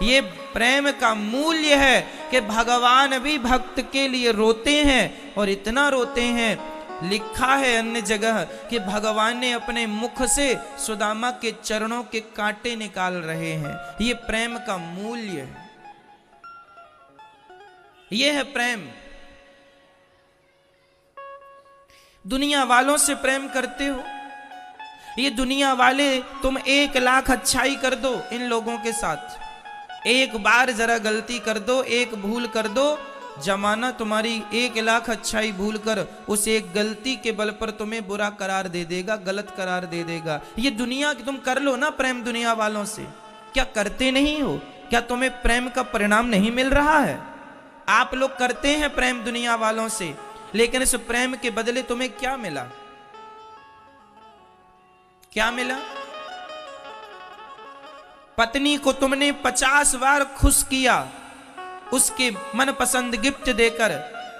ये प्रेम का मूल्य है कि भगवान भी भक्त के लिए रोते हैं, और इतना रोते हैं, लिखा है अन्य जगह कि भगवान ने अपने मुख से सुदामा के चरणों के कांटे निकाल रहे हैं। ये प्रेम का मूल्य है, ये है प्रेम। दुनिया वालों से प्रेम करते हो, ये दुनिया वाले, तुम 1,00,000 अच्छाई कर दो इन लोगों के साथ, एक बार जरा गलती कर दो, एक भूल कर दो, जमाना तुम्हारी 1,00,000 अच्छाई भूल कर उस एक गलती के बल पर तुम्हें बुरा करार दे देगा, गलत करार दे देगा। ये दुनिया की तुम कर लो ना प्रेम दुनिया वालों से, क्या करते नहीं हो? क्या तुम्हें प्रेम का परिणाम नहीं मिल रहा है? आप लोग करते हैं प्रेम दुनिया वालों से, लेकिन इस प्रेम के बदले तुम्हें क्या मिला? क्या मिला? पत्नी को तुमने 50 बार खुश किया, उसके मनपसंद गिफ्ट देकर,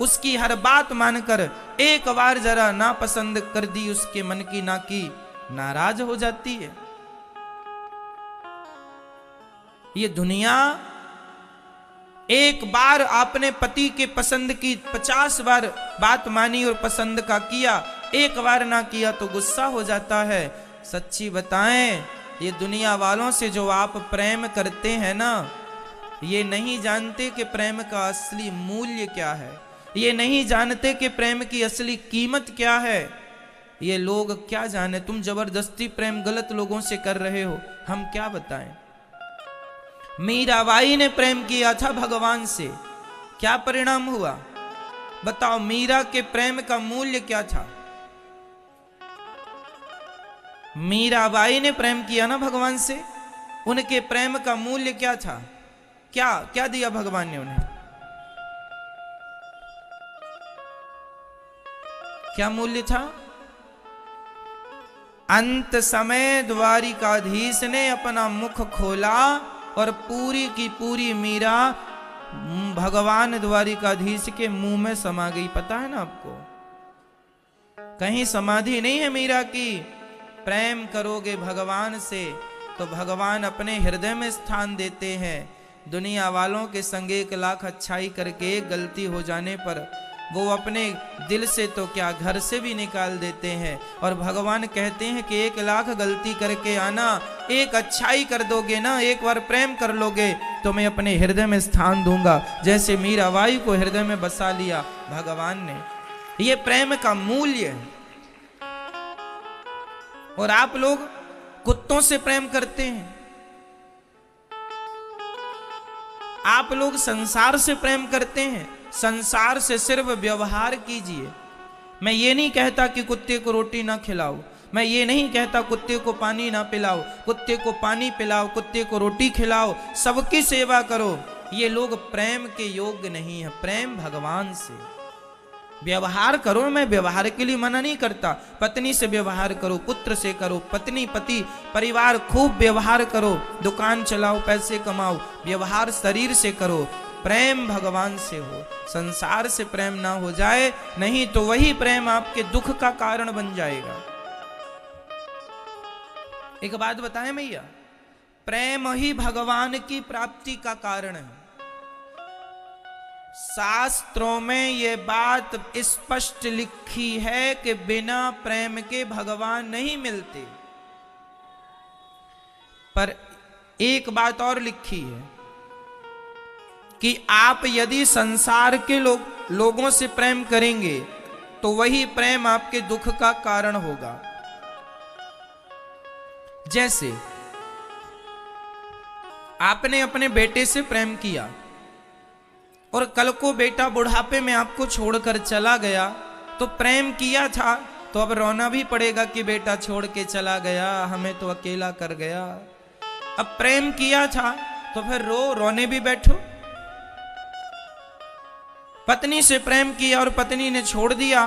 उसकी हर बात मानकर, एक बार जरा नापसंद कर दी उसके मन की ना की, नाराज हो जाती है। ये दुनिया, एक बार आपने पति के पसंद की 50 बार बात मानी और पसंद का किया, एक बार ना किया तो गुस्सा हो जाता है। सच्ची बताएं, ये दुनिया वालों से जो आप प्रेम करते हैं ना, ये नहीं जानते कि प्रेम का असली मूल्य क्या है, ये नहीं जानते कि प्रेम की असली कीमत क्या है। ये लोग क्या जाने, तुम जबरदस्ती प्रेम गलत लोगों से कर रहे हो, हम क्या बताएं। मीराबाई ने प्रेम किया था भगवान से, क्या परिणाम हुआ बताओ? मीरा के प्रेम का मूल्य क्या था? मीराबाई ने प्रेम किया ना भगवान से, उनके प्रेम का मूल्य क्या था? क्या क्या दिया भगवान ने उन्हें? क्या मूल्य था? अंत समय द्वारिकाधीश ने अपना मुख खोला और पूरी की पूरी मीरा भगवान द्वारिकाधीश के मुंह में समा गई। पता है ना आपको, कहीं समाधि नहीं है मीरा की। प्रेम करोगे भगवान से तो भगवान अपने हृदय में स्थान देते हैं। दुनिया वालों के संग 1,00,000 अच्छाई करके एक गलती हो जाने पर वो अपने दिल से तो क्या, घर से भी निकाल देते हैं। और भगवान कहते हैं कि 1,00,000 गलती करके आना, एक अच्छाई कर दोगे ना, एक बार प्रेम कर लोगे तो मैं अपने हृदय में स्थान दूंगा। जैसे मीराबाई को हृदय में बसा लिया भगवान ने। ये प्रेम का मूल्य है। और आप लोग कुत्तों से प्रेम करते हैं, आप लोग संसार से प्रेम करते हैं। संसार से सिर्फ व्यवहार कीजिए। मैं ये नहीं कहता कि कुत्ते को रोटी ना खिलाओ, मैं ये नहीं कहता कुत्ते को पानी ना पिलाओ, कुत्ते को पानी पिलाओ, कुत्ते को रोटी खिलाओ, सबकी सेवा करो। ये लोग प्रेम के योग्य नहीं है। प्रेम भगवान से व्यवहार करो, मैं व्यवहार के लिए मना नहीं करता। पत्नी से व्यवहार करो, पुत्र से करो, पत्नी पति परिवार खूब व्यवहार करो, दुकान चलाओ, पैसे कमाओ, व्यवहार शरीर से करो। प्रेम भगवान से हो, संसार से प्रेम ना हो जाए, नहीं तो वही प्रेम आपके दुख का कारण बन जाएगा। एक बात बताएं भैया, प्रेम ही भगवान की प्राप्ति का कारण है। शास्त्रों में ये बात स्पष्ट लिखी है कि बिना प्रेम के भगवान नहीं मिलते। पर एक बात और लिखी है कि आप यदि संसार के लोगों से प्रेम करेंगे तो वही प्रेम आपके दुख का कारण होगा। जैसे आपने अपने बेटे से प्रेम किया और कल को बेटा बुढ़ापे में आपको छोड़कर चला गया, तो प्रेम किया था तो अब रोना भी पड़ेगा कि बेटा छोड़ के चला गया, हमें तो अकेला कर गया। अब प्रेम किया था तो फिर रोने भी बैठो। पत्नी से प्रेम किया और पत्नी ने छोड़ दिया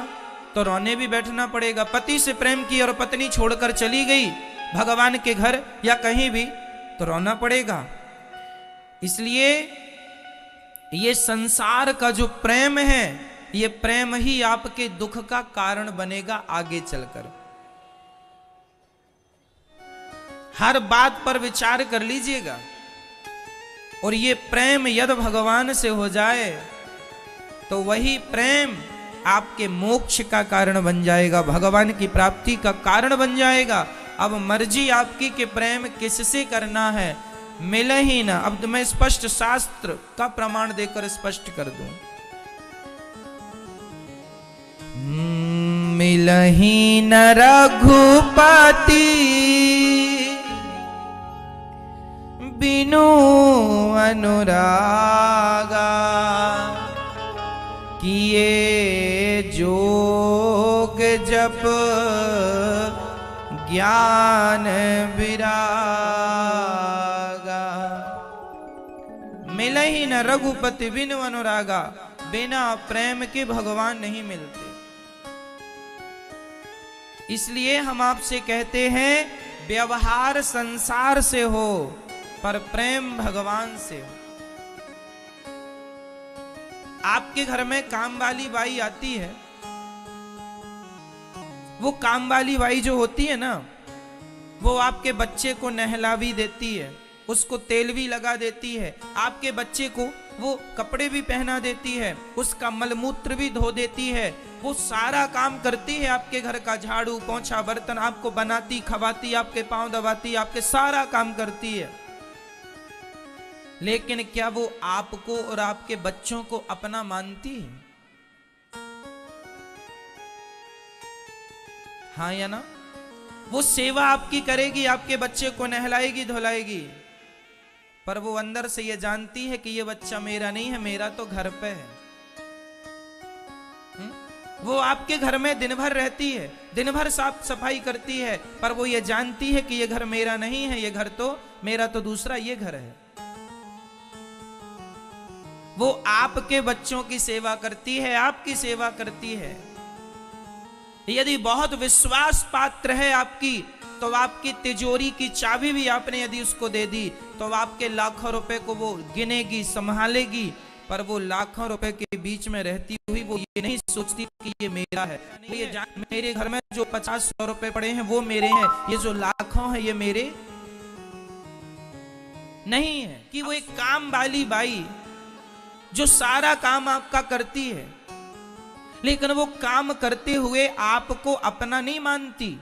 तो रोने भी बैठना पड़ेगा। पति से प्रेम किया और पत्नी छोड़कर चली गई भगवान के घर या कहीं भी, तो रोना पड़ेगा। इसलिए ये संसार का जो प्रेम है, ये प्रेम ही आपके दुख का कारण बनेगा आगे चलकर। हर बात पर विचार कर लीजिएगा। और ये प्रेम यदि भगवान से हो जाए तो वही प्रेम आपके मोक्ष का कारण बन जाएगा, भगवान की प्राप्ति का कारण बन जाएगा। अब मर्जी आपकी कि प्रेम किससे करना है, मिले ही ना। अब तो मैं स्पष्ट शास्त्र का प्रमाण देकर स्पष्ट कर दूं। मिलही न रघुपति बिनु अनुरागा, किए जोग जप ज्ञान विरागा। मिले ही न रघुपति बिनु अनुरागा, बिना प्रेम के भगवान नहीं मिलते। इसलिए हम आपसे कहते हैं व्यवहार संसार से हो पर प्रेम भगवान से हो। आपके घर में काम वाली बाई आती है, वो काम वाली बाई जो होती है ना, वो आपके बच्चे को नहला भी देती है, उसको तेल भी लगा देती है, आपके बच्चे को वो कपड़े भी पहना देती है, उसका मलमूत्र भी धो देती है, वो सारा काम करती है। आपके घर का झाड़ू पोंछा बर्तन आपको बनाती खवाती, आपके पांव दबाती, आपके सारा काम करती है। लेकिन क्या वो आपको और आपके बच्चों को अपना मानती है? हाँ या ना? वो सेवा आपकी करेगी, आपके बच्चे को नहलाएगी धुलाएगी, पर वो अंदर से ये जानती है कि ये बच्चा मेरा नहीं है, मेरा तो घर पे है। वो आपके घर में दिन भर रहती है, दिन भर साफ सफाई करती है, पर वो ये जानती है कि ये घर मेरा नहीं है, ये घर तो मेरा तो दूसरा ये घर है। वो आपके बच्चों की सेवा करती है, आपकी सेवा करती है। यदि बहुत विश्वास पात्र है आपकी, तो आपकी तिजोरी की चाबी भी आपने यदि उसको दे दी तो आपके लाखों रुपए को वो गिनेगी संभालेगी, पर वो लाखों रुपए के बीच में रहती हुई वो ये नहीं सोचती कि ये मेरा है। ये मेरे घर में जो 50-100 रुपए पड़े हैं वो मेरे हैं, ये जो लाखों है ये मेरे नहीं है। कि वो एक काम वाली बाई जो सारा काम आपका करती है, लेकिन वो काम करते हुए आपको अपना नहीं मानती,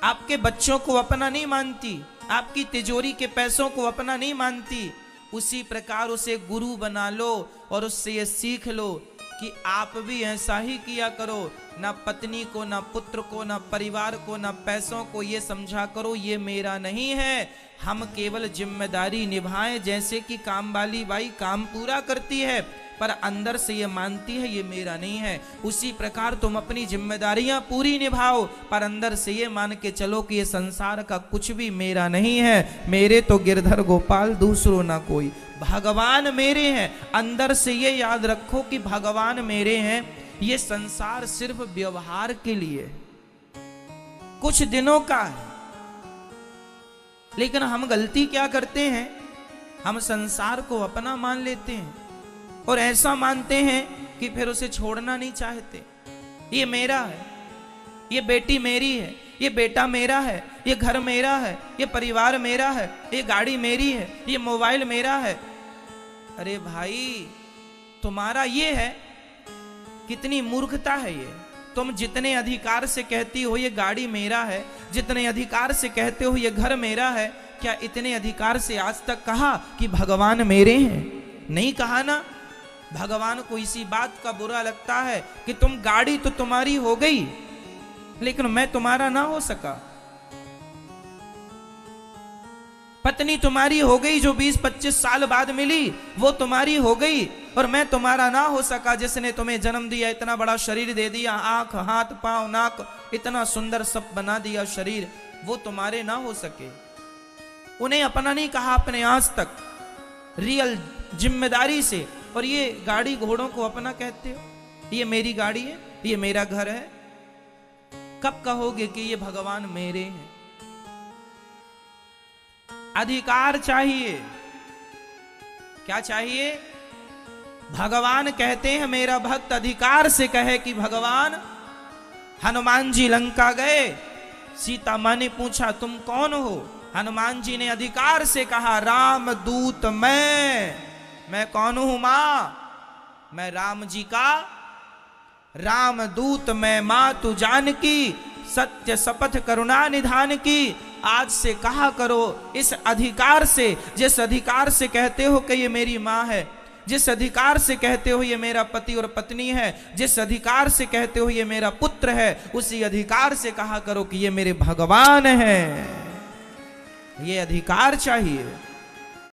आपके बच्चों को अपना नहीं मानती, आपकी तिजोरी के पैसों को अपना नहीं मानती। उसी प्रकार उसे गुरु बना लो और उससे ये सीख लो कि आप भी ऐसा ही किया करो। ना पत्नी को, ना पुत्र को, ना परिवार को, ना पैसों को ये समझा करो ये मेरा नहीं है, हम केवल जिम्मेदारी निभाएं। जैसे कि काम वाली बाई काम पूरा करती है पर अंदर से ये मानती है ये मेरा नहीं है, उसी प्रकार तुम अपनी जिम्मेदारियां पूरी निभाओ पर अंदर से ये मान के चलो कि ये संसार का कुछ भी मेरा नहीं है, मेरे तो गिरधर गोपाल दूसरों ना कोई, भगवान मेरे हैं। अंदर से ये याद रखो कि भगवान मेरे हैं। ये संसार सिर्फ व्यवहार के लिए कुछ दिनों का है, लेकिन हम गलती क्या करते हैं, हम संसार को अपना मान लेते हैं और ऐसा मानते हैं कि फिर उसे छोड़ना नहीं चाहते। ये मेरा है, ये बेटी मेरी है, ये बेटा मेरा है, ये घर मेरा है, ये परिवार मेरा है, ये गाड़ी मेरी है, ये मोबाइल मेरा है। अरे भाई तुम्हारा ये है, कितनी मूर्खता है ये। तुम जितने अधिकार से कहती हो ये गाड़ी मेरा है, जितने अधिकार से कहते हो ये घर मेरा है, क्या इतने अधिकार से आज तक कहा कि भगवान मेरे हैं? नहीं कहा ना। भगवान को इसी बात का बुरा लगता है कि तुम गाड़ी तो तुम्हारी हो गई लेकिन मैं तुम्हारा ना हो सका, पत्नी तुम्हारी हो गई जो 20-25 साल बाद मिली वो तुम्हारी हो गई और मैं तुम्हारा ना हो सका। जिसने तुम्हें जन्म दिया, इतना बड़ा शरीर दे दिया, आंख हाथ पांव नाक इतना सुंदर सब बना दिया शरीर, वो तुम्हारे ना हो सके। उन्हें अपना नहीं कहा अपने आज तक रियल जिम्मेदारी से, और ये गाड़ी घोड़ों को अपना कहते हो, ये मेरी गाड़ी है, ये मेरा घर है। कब कहोगे कि ये भगवान मेरे हैं? अधिकार चाहिए। क्या चाहिए? भगवान कहते हैं मेरा भक्त अधिकार से कहे कि भगवान, हनुमान जी लंका गए, सीता माँ ने पूछा तुम कौन हो? हनुमान जी ने अधिकार से कहा, राम दूत मैं कौन हूं मां? मैं राम जी का राम दूत मैं, मां तू जानकी, सत्य शपथ करुणा निधान की। आज से कहा करो इस अधिकार से, जिस अधिकार से कहते हो कि ये मेरी मां है, जिस अधिकार से कहते हो ये मेरा पति और पत्नी है, जिस अधिकार से कहते हो ये मेरा पुत्र है, उसी अधिकार से कहा करो कि ये मेरे भगवान है। ये अधिकार चाहिए।